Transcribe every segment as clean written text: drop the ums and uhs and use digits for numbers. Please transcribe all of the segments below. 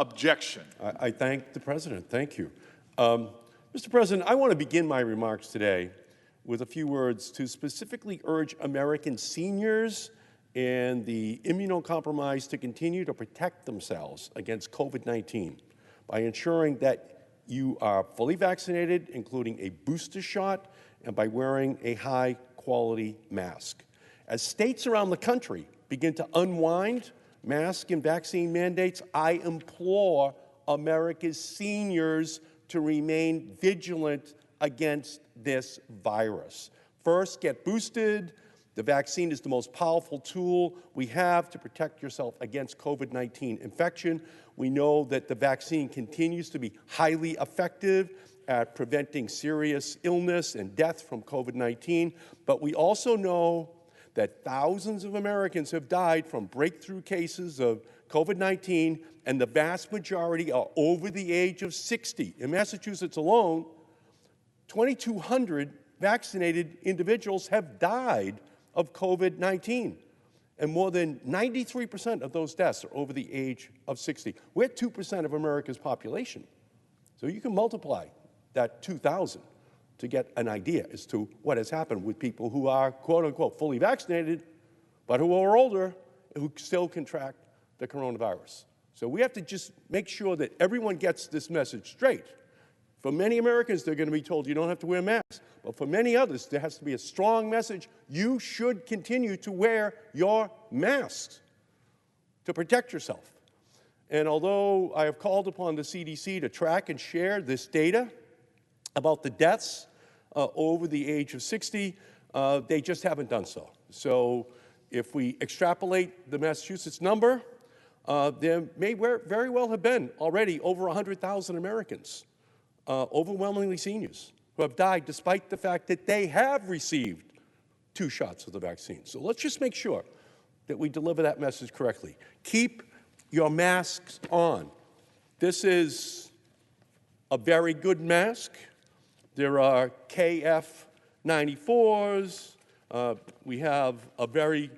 Objection. I thank the President. Thank you. Mr. President, I want to begin my remarks today with a few words to specifically urge American seniors and the immunocompromised to continue to protect themselves against COVID-19 by ensuring that you are fully vaccinated, including a booster shot, and by wearing a high-quality mask. As states around the country begin to unwind mask and vaccine mandates, I implore America's seniors to remain vigilant against this virus. First, get boosted. The vaccine is the most powerful tool we have to protect yourself against COVID-19 infection. We know that the vaccine continues to be highly effective at preventing serious illness and death from COVID-19, but we also know that thousands of Americans have died from breakthrough cases of COVID-19, and the vast majority are over the age of 60. In Massachusetts alone, 2,200 vaccinated individuals have died of COVID-19, and more than 93% of those deaths are over the age of 60. We're 2% of America's population, so you can multiply that 2,000 to get an idea as to what has happened with people who are, quote-unquote, fully vaccinated, but who are older and who still contract the coronavirus. So we have to just make sure that everyone gets this message straight. For many Americans, they're going to be told you don't have to wear masks. But for many others, there has to be a strong message. You should continue to wear your masks to protect yourself. And although I have called upon the CDC to track and share this data about the deaths over the age of 60, they just haven't done so. So if we extrapolate the Massachusetts number, there may very well have been already over 100,000 Americans, overwhelmingly seniors, who have died despite the fact that they have received 2 shots of the vaccine. So let's just make sure that we deliver that message correctly. Keep your masks on. This is a very good mask. There are KF94s. We have a very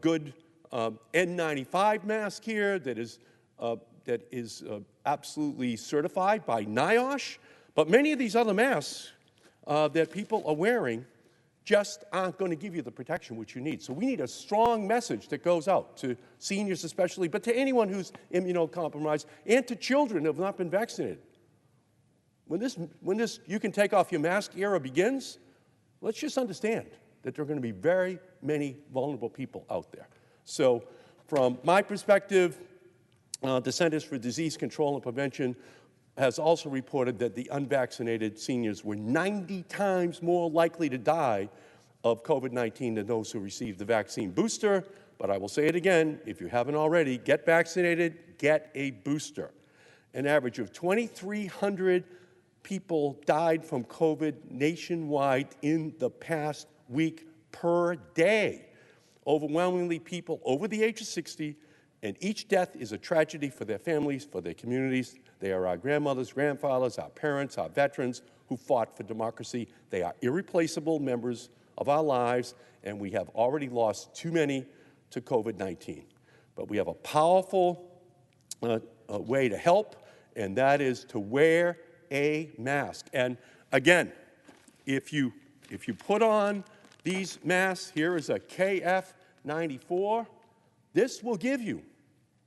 good N95 mask here that is absolutely certified by NIOSH. But many of these other masks that people are wearing just aren't going to give you the protection which you need. So we need a strong message that goes out to seniors especially, but to anyone who's immunocompromised and to children who have not been vaccinated. When this you can take off your mask era begins, let's just understand that there are going to be very many vulnerable people out there. So from my perspective, the Centers for Disease Control and Prevention has also reported that the unvaccinated seniors were 90 times more likely to die of COVID-19 than those who received the vaccine booster. But I will say it again, if you haven't already, get vaccinated, get a booster. An average of 2,300 people died from COVID nationwide in the past week per day. Overwhelmingly people over the age of 60, and each death is a tragedy for their families, for their communities. They are our grandmothers, grandfathers, our parents, our veterans who fought for democracy. They are irreplaceable members of our lives, and we have already lost too many to COVID-19. But we have a powerful way to help, and that is to wear a mask. And again, if you put on these masks, here is a KF94, this will give you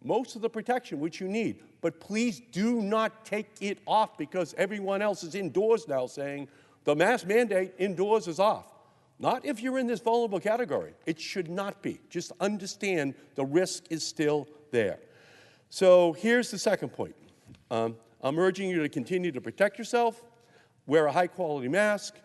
most of the protection which you need. But please do not take it off because everyone else is indoors now saying the mask mandate indoors is off. Not if you're in this vulnerable category. It should not be. Just understand the risk is still there. So here's the second point. I'm urging you to continue to protect yourself, wear a high-quality mask.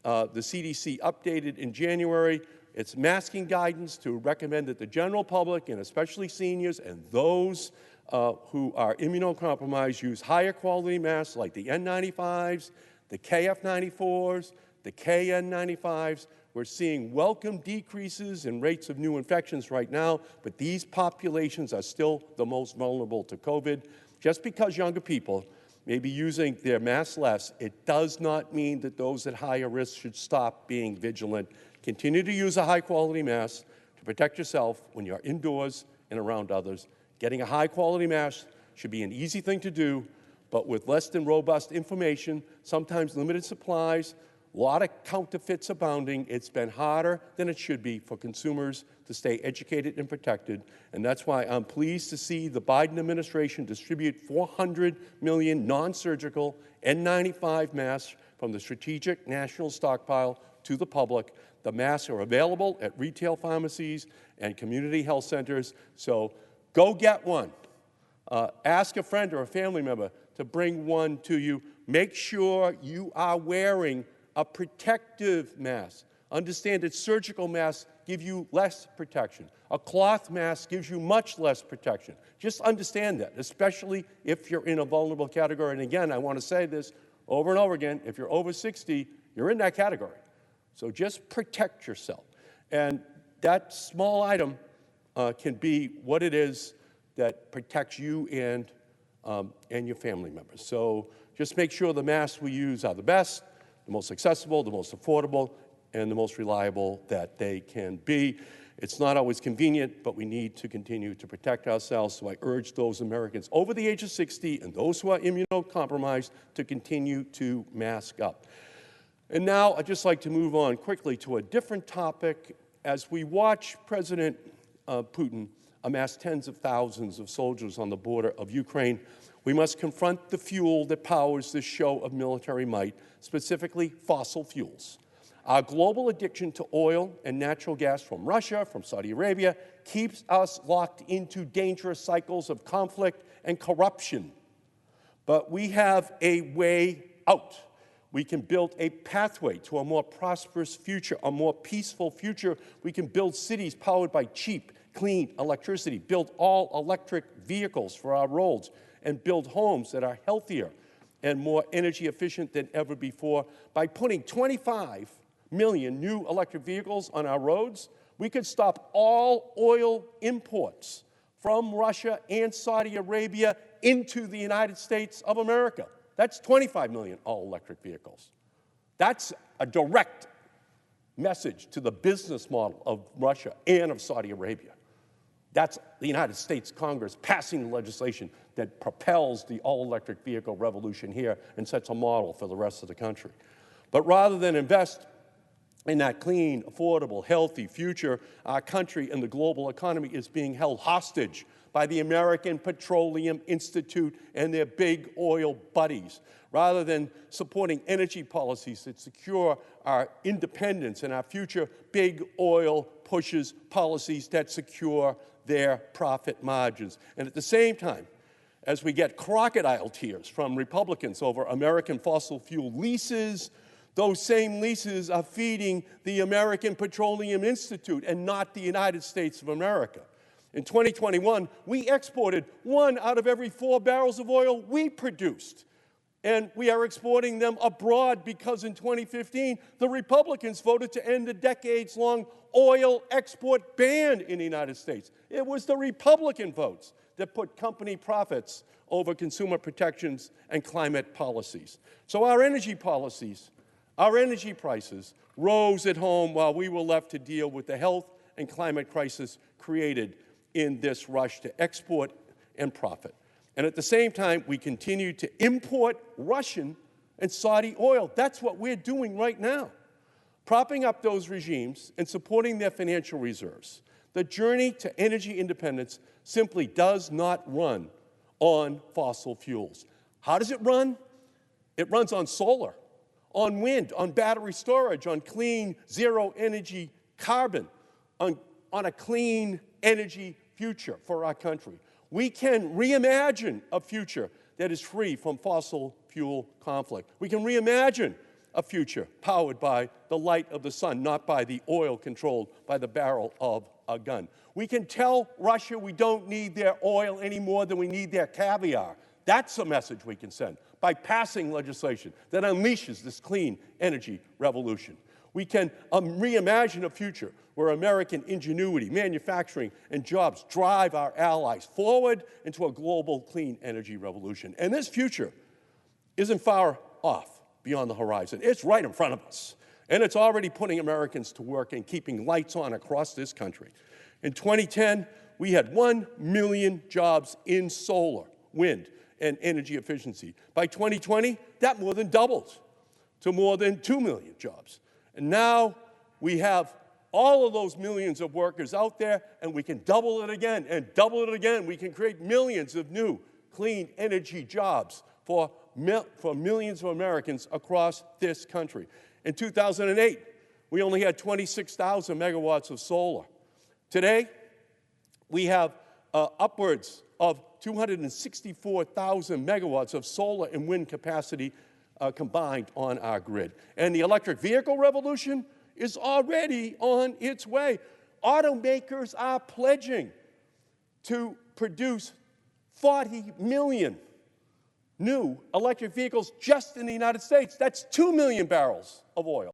The CDC updated in January its masking guidance to recommend that the general public, and especially seniors and those who are immunocompromised, use higher quality masks like the N95s, the KF94s, the KN95s. We're seeing welcome decreases in rates of new infections right now, but these populations are still the most vulnerable to COVID. Just because younger people may be using their masks less, it does not mean that those at higher risk should stop being vigilant. Continue to use a high-quality mask to protect yourself when you're indoors and around others. Getting a high-quality mask should be an easy thing to do, but with less than robust information, sometimes limited supplies, a lot of counterfeits abounding, it's been harder than it should be for consumers to stay educated and protected. And that's why I'm pleased to see the Biden administration distribute 400 million non-surgical N95 masks from the Strategic National Stockpile to the public. The masks are available at retail pharmacies and community health centers, so go get one. Ask a friend or a family member to bring one to you. Make sure you are wearing a protective mask. Understand that surgical masks give you less protection. A cloth mask gives you much less protection. Just understand that, especially if you're in a vulnerable category. And again, I want to say this over and over again, if you're over 60, you're in that category. So just protect yourself. And that small item can be what it is that protects you and your family members. So just make sure the masks we use are the best, the most accessible, the most affordable, and the most reliable that they can be. It's not always convenient, but we need to continue to protect ourselves. So I urge those Americans over the age of 60 and those who are immunocompromised to continue to mask up. And now I'd just like to move on quickly to a different topic. As we watch President Putin amass tens of thousands of soldiers on the border of Ukraine, we must confront the fuel that powers this show of military might, specifically fossil fuels. Our global addiction to oil and natural gas from Russia, from Saudi Arabia, keeps us locked into dangerous cycles of conflict and corruption. But we have a way out. We can build a pathway to a more prosperous future, a more peaceful future. We can build cities powered by cheap, clean electricity, build all-electric vehicles for our roads, and build homes that are healthier and more energy efficient than ever before. By putting 25 million new electric vehicles on our roads, we could stop all oil imports from Russia and Saudi Arabia into the United States of America. That's 25 million all-electric vehicles. That's a direct message to the business model of Russia and of Saudi Arabia. That's the United States Congress passing legislation that propels the all-electric vehicle revolution here and sets a model for the rest of the country. But rather than invest in that clean, affordable, healthy future, our country and the global economy is being held hostage by the American Petroleum Institute and their big oil buddies. Rather than supporting energy policies that secure our independence and our future, big oil pushes policies that secure their profit margins. And at the same time, as we get crocodile tears from Republicans over American fossil fuel leases, those same leases are feeding the American Petroleum Institute and not the United States of America. In 2021, we exported 1 out of every 4 barrels of oil we produced. And we are exporting them abroad because in 2015, the Republicans voted to end a decades-long oil export ban in the United States. It was the Republican votes that put company profits over consumer protections and climate policies. So our energy policies, our energy prices rose at home while we were left to deal with the health and climate crisis created in this rush to export and profit. And at the same time, we continue to import Russian and Saudi oil. That's what we're doing right now, propping up those regimes and supporting their financial reserves. The journey to energy independence simply does not run on fossil fuels. How does it run? It runs on solar, on wind, on battery storage, on clean, zero-energy carbon, on a clean energy future for our country. We can reimagine a future that is free from fossil fuel conflict. We can reimagine a future powered by the light of the sun, not by the oil controlled by the barrel of a gun. We can tell Russia we don't need their oil any more than we need their caviar. That's a message we can send by passing legislation that unleashes this clean energy revolution. We can reimagine a future where American ingenuity, manufacturing, and jobs drive our allies forward into a global clean energy revolution. And this future isn't far off beyond the horizon. It's right in front of us. And it's already putting Americans to work and keeping lights on across this country. In 2010, we had 1 million jobs in solar, wind and energy efficiency. By 2020, that more than doubled to more than 2 million jobs. And now we have all of those millions of workers out there, and we can double it again and double it again. We can create millions of new clean energy jobs for millions of Americans across this country. In 2008, we only had 26,000 megawatts of solar. Today, we have upwards of 264,000 megawatts of solar and wind capacity combined on our grid. And the electric vehicle revolution is already on its way. Automakers are pledging to produce 40 million new electric vehicles just in the United States. That's 2 million barrels of oil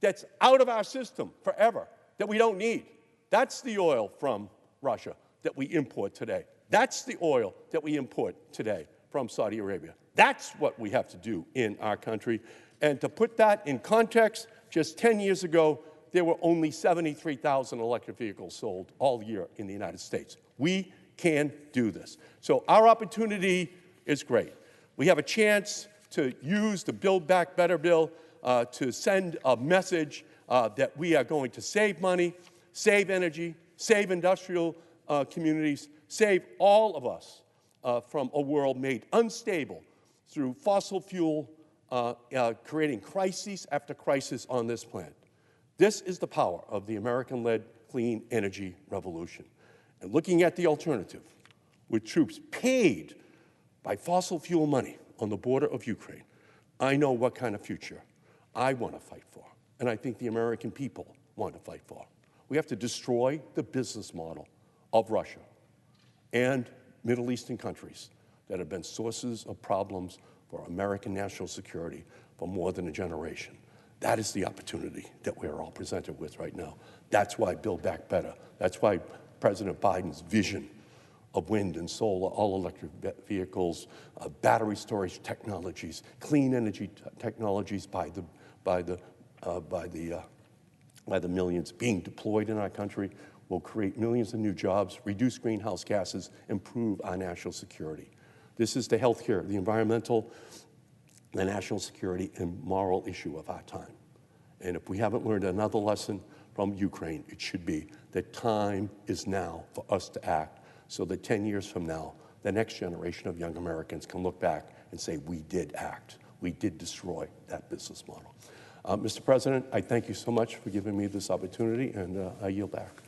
that's out of our system forever, that we don't need. That's the oil from Russia that we import today. That's the oil that we import today from Saudi Arabia. That's what we have to do in our country. And to put that in context, just 10 years ago, there were only 73,000 electric vehicles sold all year in the United States. We can do this. So our opportunity is great. We have a chance to use the Build Back Better bill to send a message that we are going to save money, save energy, save industrial communities, save all of us from a world made unstable through fossil fuel, creating crisis after crisis on this planet. This is the power of the American-led clean energy revolution. And looking at the alternative, with troops paid by fossil fuel money on the border of Ukraine, I know what kind of future I want to fight for, and I think the American people want to fight for. We have to destroy the business model of Russia and Middle Eastern countries that have been sources of problems for American national security for more than a generation. That is the opportunity that we are all presented with right now. That's why Build Back Better. That's why President Biden's vision of wind and solar, all-electric vehicles, battery storage technologies, clean energy technologies by the millions being deployed in our country will create millions of new jobs, reduce greenhouse gases, improve our national security. This is the healthcare, the environmental, the national security, and moral issue of our time. And if we haven't learned another lesson from Ukraine, it should be that time is now for us to act so that 10 years from now, the next generation of young Americans can look back and say, we did act. We did destroy that business model. Mr. President, I thank you so much for giving me this opportunity, and I yield back.